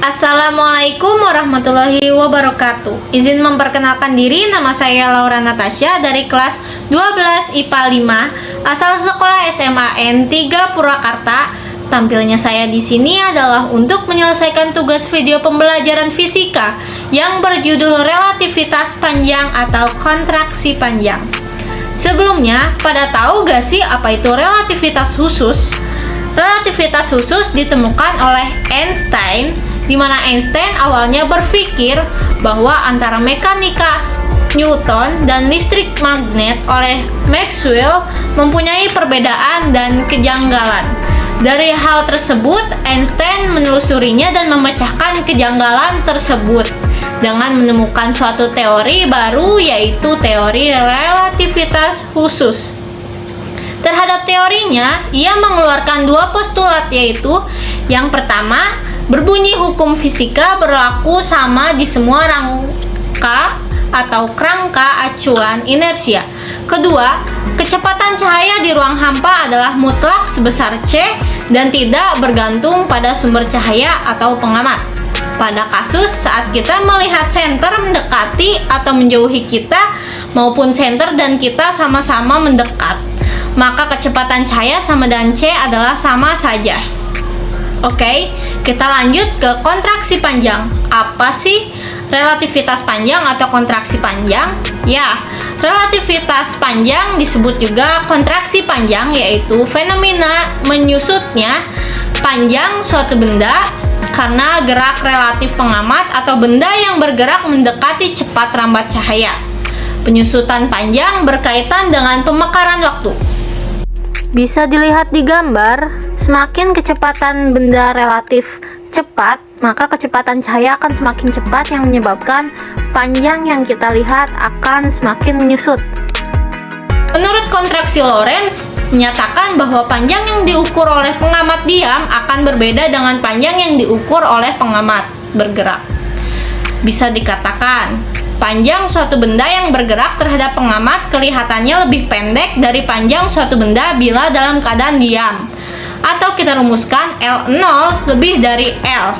Assalamualaikum warahmatullahi wabarakatuh. Izin memperkenalkan diri, nama saya Laura Natasha dari kelas 12 IPA 5, asal sekolah SMAN 3 Purwakarta. Tampilnya saya di sini adalah untuk menyelesaikan tugas video pembelajaran fisika yang berjudul relativitas panjang atau kontraksi panjang. Sebelumnya, pada tahu gak sih apa itu relativitas khusus? Relativitas khusus ditemukan oleh Einstein, di mana Einstein awalnya berpikir bahwa antara mekanika Newton dan listrik magnet oleh Maxwell mempunyai perbedaan dan kejanggalan. Dari hal tersebut, Einstein menelusurinya dan memecahkan kejanggalan tersebut dengan menemukan suatu teori baru, yaitu teori relativitas khusus. Terhadap teorinya, ia mengeluarkan dua postulat, yaitu yang pertama, berbunyi hukum fisika berlaku sama di semua rangka atau kerangka acuan inersia. Kedua, kecepatan cahaya di ruang hampa adalah mutlak sebesar C dan tidak bergantung pada sumber cahaya atau pengamat. Pada kasus saat kita melihat senter mendekati atau menjauhi kita, maupun senter dan kita sama-sama mendekat, maka kecepatan cahaya sama dengan C adalah sama saja. Oke, kita lanjut ke kontraksi panjang. Apa sih relativitas panjang atau kontraksi panjang? Ya, relativitas panjang disebut juga kontraksi panjang, yaitu fenomena menyusutnya panjang suatu benda karena gerak relatif pengamat atau benda yang bergerak mendekati cepat rambat cahaya. Penyusutan panjang berkaitan dengan pemekaran waktu. Bisa dilihat di gambar, semakin kecepatan benda relatif cepat, maka kecepatan cahaya akan semakin cepat yang menyebabkan panjang yang kita lihat akan semakin menyusut. Menurut kontraksi Lorentz, menyatakan bahwa panjang yang diukur oleh pengamat diam akan berbeda dengan panjang yang diukur oleh pengamat bergerak. Bisa dikatakan, panjang suatu benda yang bergerak terhadap pengamat kelihatannya lebih pendek dari panjang suatu benda bila dalam keadaan diam. Atau kita rumuskan L0 lebih dari L.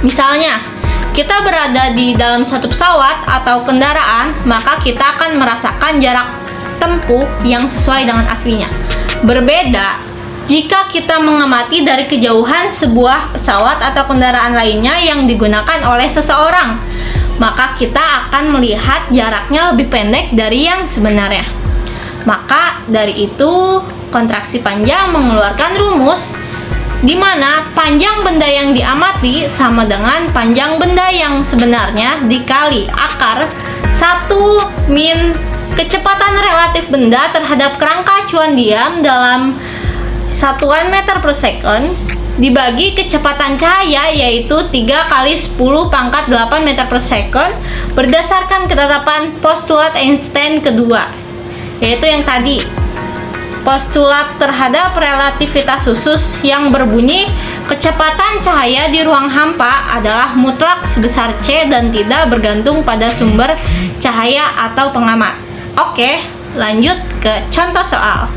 Misalnya, kita berada di dalam suatu pesawat atau kendaraan, maka kita akan merasakan jarak tempuh yang sesuai dengan aslinya. Berbeda jika kita mengamati dari kejauhan sebuah pesawat atau kendaraan lainnya yang digunakan oleh seseorang, maka kita akan melihat jaraknya lebih pendek dari yang sebenarnya. Maka dari itu, kontraksi panjang mengeluarkan rumus di mana panjang benda yang diamati sama dengan panjang benda yang sebenarnya dikali akar 1 min kecepatan relatif benda terhadap kerangka acuan diam dalam satuan meter per second dibagi kecepatan cahaya, yaitu 3 kali 10 pangkat 8 meter per second berdasarkan ketetapan postulat Einstein kedua, yaitu yang tadi, postulat terhadap relativitas khusus yang berbunyi kecepatan cahaya di ruang hampa adalah mutlak sebesar C dan tidak bergantung pada sumber cahaya atau pengamat. Oke, lanjut ke contoh soal.